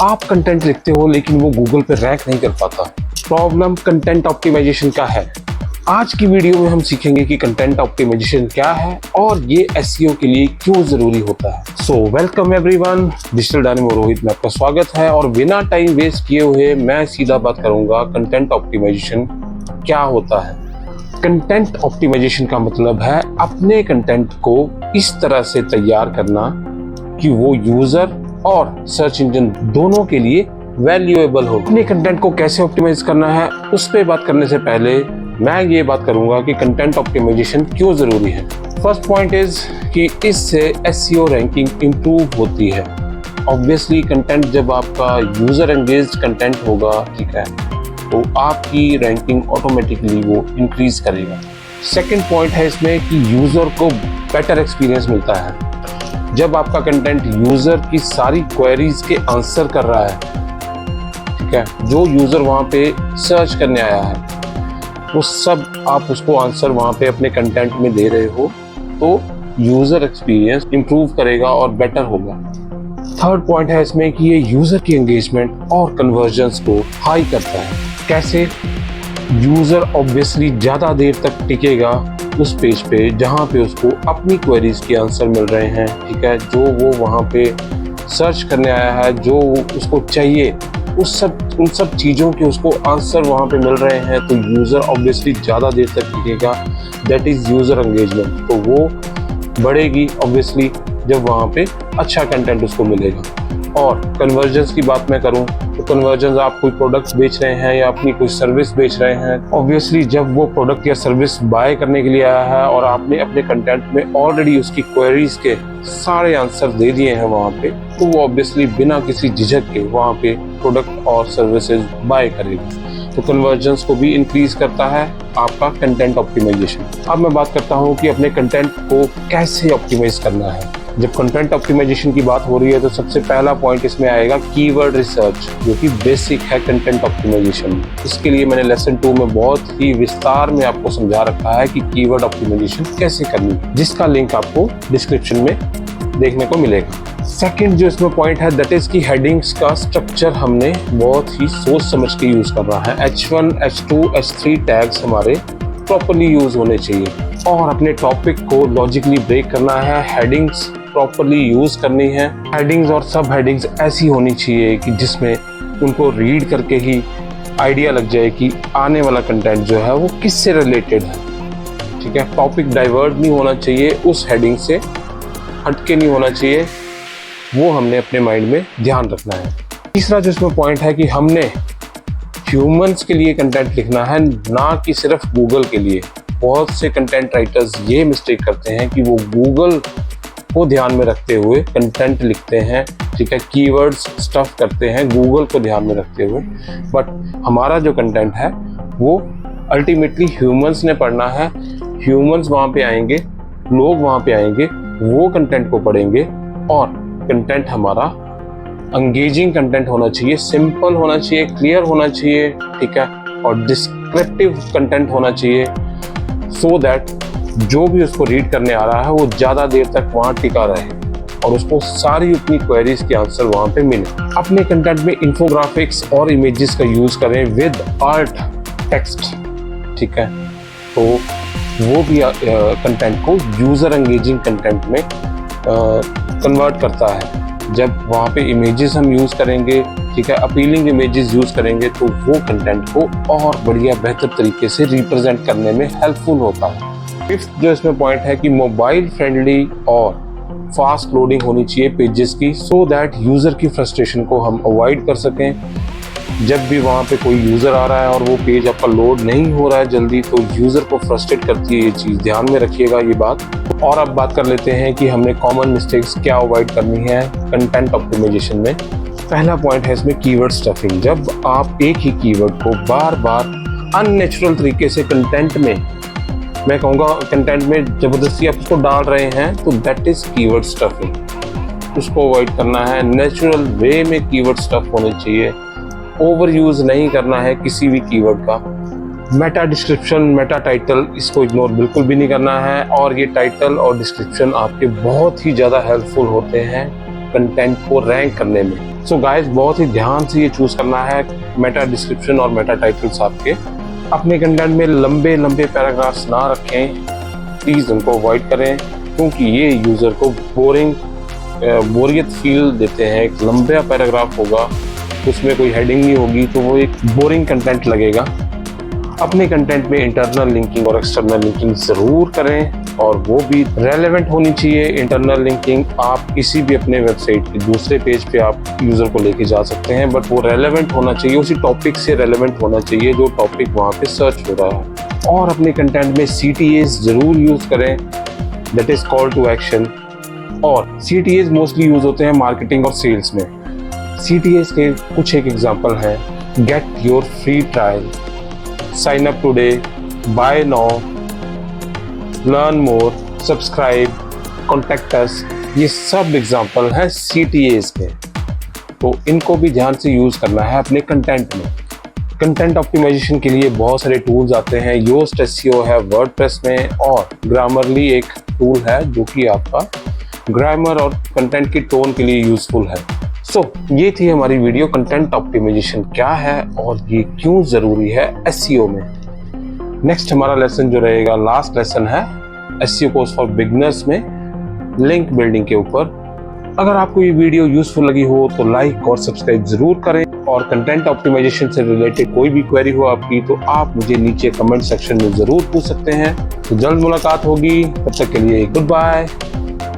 आप कंटेंट लिखते हो लेकिन वो गूगल पे रैंक नहीं कर पाता। प्रॉब्लम कंटेंट ऑप्टिमाइजेशन का है। आज की वीडियो में हम सीखेंगे कि कंटेंट ऑप्टिमाइजेशन क्या है और ये एसईओ के लिए क्यों जरूरी होता है। So welcome everyone, digital dynamo Rohit में आपका स्वागत है और बिना टाइम वेस्ट किए हुए मैं सीधा बात करूंगा कंटेंट ऑप्टिमाइजेशन क्या होता है। कंटेंट ऑप्टिमाइजेशन का मतलब है अपने कंटेंट को इस तरह से तैयार करना कि वो यूजर और सर्च इंजन दोनों के लिए वैल्यूएबल हो। अपने कंटेंट को कैसे ऑप्टिमाइज करना है उस पे बात करने से पहले मैं ये बात करूंगा कि कंटेंट ऑप्टिमाइजेशन क्यों जरूरी है। फर्स्ट पॉइंट इज कि इससे एसईओ रैंकिंग इंप्रूव होती है। ऑब्वियसली कंटेंट जब आपका यूजर एंगेज्ड कंटेंट होगा, ठीक है, तो आपकी रैंकिंग ऑटोमेटिकली वो इंक्रीज करेगा। सेकंड पॉइंट है इसमें कि यूजर को बेटर एक्सपीरियंस मिलता है। जब आपका कंटेंट यूजर की सारी क्वेरीज के आंसर कर रहा है, ठीक है, जो यूजर वहां पे सर्च करने आया है वो सब आप उसको आंसर वहां पे अपने कंटेंट में दे रहे हो, तो यूजर एक्सपीरियंस इंप्रूव करेगा और बेटर होगा। थर्ड पॉइंट है इसमें कि ये यूजर की एंगेजमेंट और कन्वर्जन्स को हाई करता है। कैसे? यूजर ऑब्वियसली ज्यादा देर तक टिकेगा उस पेज पे जहाँ पे उसको अपनी क्वेरीज के आंसर मिल रहे हैं, ठीक है, जो वो वहाँ पे सर्च करने आया है, जो उसको चाहिए, उन सब चीज़ों के उसको आंसर वहाँ पे मिल रहे हैं, तो यूज़र ऑब्वियसली ज़्यादा देर तक टिकेगा। That is user engagement. तो वो बढ़ेगी ऑब्वियसली जब वहाँ पे अच्छा कंटेंट उसको मिलेगा। और कन्वर्जन्स की बात मैं करूँ तो कन्वर्जन्स, आप कोई प्रोडक्ट्स बेच रहे हैं या अपनी कोई सर्विस बेच रहे हैं, ऑब्वियसली जब वो प्रोडक्ट या सर्विस बाय करने के लिए आया है और आपने अपने कंटेंट में ऑलरेडी उसकी क्वेरीज के सारे आंसर दे दिए हैं वहाँ पे, तो वो ऑब्वियसली बिना किसी झिझक के वहाँ पे प्रोडक्ट और सर्विसेज बाय करेगी। तो कन्वर्जन्स को भी इंक्रीज करता है आपका कंटेंट ऑप्टिमाइजेशन। अब मैं बात करता हूँ कि अपने कंटेंट को कैसे ऑप्टिमाइज करना है। जब कंटेंट ऑप्टिमाइजेशन की बात हो रही है तो सबसे पहला पॉइंट इसमें आएगा कीवर्ड रिसर्च, जो कि बेसिक है कंटेंट ऑप्टिमाइजेशन। इसके लिए मैंने लेसन 2 में बहुत ही विस्तार में आपको समझा रखा है कि कीवर्ड ऑप्टिमाइजेशन कैसे करनी है, जिसका लिंक आपको डिस्क्रिप्शन में देखने को मिलेगा। सेकंड जो इसमें पॉइंट है दैट इज की हेडिंग्स का स्ट्रक्चर हमने बहुत ही सोच समझ के यूज करना है। H1, H2, H3 टैग्स हमारे प्रॉपर्ली यूज होने चाहिए और अपने टॉपिक को लॉजिकली ब्रेक करना है। हेडिंग्स प्रॉपर्ली यूज करनी है। हेडिंग्स और सब हेडिंग्स ऐसी होनी चाहिए कि जिसमें उनको रीड करके ही आइडिया लग जाए कि आने वाला कंटेंट जो है वो किससे रिलेटेड है, ठीक है। टॉपिक डाइवर्ट नहीं होना चाहिए, उस हेडिंग से हटके नहीं होना चाहिए, वो हमने अपने माइंड में ध्यान रखना है। तीसरा जो इसमें पॉइंट है कि हमने ह्यूमंस के लिए कंटेंट लिखना है, ना कि सिर्फ गूगल के लिए। बहुत से कंटेंट राइटर्स ये मिस्टेक करते हैं कि वो गूगल को ध्यान में रखते हुए कंटेंट लिखते हैं, ठीक है, कीवर्ड्स स्टफ करते हैं गूगल को ध्यान में रखते हुए, बट हमारा जो कंटेंट है वो अल्टीमेटली ह्यूमंस ने पढ़ना है। ह्यूमंस वहाँ पे आएंगे, लोग वहाँ पे आएंगे, वो कंटेंट को पढ़ेंगे और कंटेंट हमारा एंगेजिंग कंटेंट होना चाहिए, सिंपल होना चाहिए, क्लियर होना चाहिए, ठीक है, और डिस्क्रिप्टिव कंटेंट होना चाहिए, सो दैट जो भी उसको रीड करने आ रहा है वो ज़्यादा देर तक वहाँ टिका रहे और उसको सारी अपनी क्वेरीज के आंसर वहाँ पे मिले। अपने कंटेंट में इंफोग्राफिक्स और इमेजेस का यूज़ करें विद आर्ट टेक्स्ट, ठीक है, तो वो भी कंटेंट को यूज़र एंगेजिंग कंटेंट में कन्वर्ट करता है। जब वहाँ पे इमेजेस हम यूज़ करेंगे, ठीक है, अपीलिंग इमेजेस यूज़ करेंगे, तो वो कंटेंट को और बढ़िया बेहतर तरीके से रिप्रेजेंट करने में हेल्पफुल होता है। फिफ्थ जो इसमें पॉइंट है कि मोबाइल फ्रेंडली और फास्ट लोडिंग होनी चाहिए पेजेस की, सो दैट यूज़र की फ्रस्ट्रेशन को हम अवॉइड कर सकें। जब भी वहाँ पे कोई यूज़र आ रहा है और वो पेज आपका लोड नहीं हो रहा है जल्दी, तो यूज़र को फ्रस्ट्रेट करती है ये चीज़, ध्यान में रखिएगा ये बात। और अब बात कर लेते हैं कि हमने कॉमन मिस्टेक्स क्या अवॉइड करनी है कंटेंट ऑप्टिमाइजेशन में। पहला पॉइंट है इसमें कीवर्ड स्टफिंग। जब आप एक ही कीवर्ड को बार बार अननेचुरल तरीके से कंटेंट में, मैं कहूँगा कंटेंट में ज़बरदस्ती आप उसको डाल रहे हैं, तो दैट इज़ कीवर्ड स्टफिंग। उसको अवॉइड करना है। नेचुरल वे में कीवर्ड स्टफ होने चाहिए, ओवर यूज़ नहीं करना है किसी भी कीवर्ड का। मेटा डिस्क्रिप्शन, मेटा टाइटल, इसको इग्नोर बिल्कुल भी नहीं करना है। और ये टाइटल और डिस्क्रिप्शन आपके बहुत ही ज़्यादा हेल्पफुल होते हैं कंटेंट को रैंक करने में। सो गाइस, बहुत ही ध्यान से ये चूज करना है मेटा डिस्क्रिप्शन और मेटा टाइटल्स आपके। अपने कंटेंट में लंबे लंबे पैराग्राफ्स ना रखें, प्लीज उनको अवॉइड करें, क्योंकि ये यूजर को बोरियत फील देते हैं। एक लंबा पैराग्राफ होगा, उसमें कोई हेडिंग नहीं होगी, तो वो एक बोरिंग कंटेंट लगेगा। अपने कंटेंट में इंटरनल लिंकिंग और एक्सटर्नल लिंकिंग जरूर करें, और वो भी रेलेवेंट होनी चाहिए। इंटरनल लिंकिंग आप किसी भी अपने वेबसाइट के दूसरे पेज पे आप यूजर को लेके जा सकते हैं, बट वो रेलेवेंट होना चाहिए, उसी टॉपिक से रेलेवेंट होना चाहिए जो टॉपिक वहाँ पे सर्च हो रहा है। और अपने कंटेंट में CTAs जरूर यूज करें, that is call to action. और CTAs मोस्टली यूज होते हैं मार्केटिंग और सेल्स में। CTAs के कुछ एक एग्जांपल हैं: get your free trial, sign up today, buy now, learn more, subscribe, contact us. ये सब एग्जांपल हैं CTAs के, तो इनको भी ध्यान से यूज करना है अपने कंटेंट में। कंटेंट ऑप्टिमाइजेशन के लिए बहुत सारे टूल्स आते हैं। योस्ट SEO है वर्डप्रेस में, और ग्रामरली एक टूल है जो कि आपका ग्रामर और कंटेंट की टोन के लिए यूजफुल है। सो ये थी हमारी वीडियो, कंटेंट ऑप्टिमाइजेशन क्या है और ये क्यों जरूरी है SEO में। नेक्स्ट हमारा लेसन जो रहेगा, लास्ट लेसन है SEO कोर्स फॉर बिगिनर्स में लिंक बिल्डिंग के ऊपर। अगर आपको ये वीडियो यूजफुल लगी हो तो लाइक और सब्सक्राइब जरूर करें, और कंटेंट ऑप्टिमाइजेशन से रिलेटेड कोई भी क्वेरी हो आपकी तो आप मुझे नीचे कमेंट सेक्शन में जरूर पूछ सकते हैं। तो जल्द मुलाकात होगी, तब तक के लिए गुड बाय।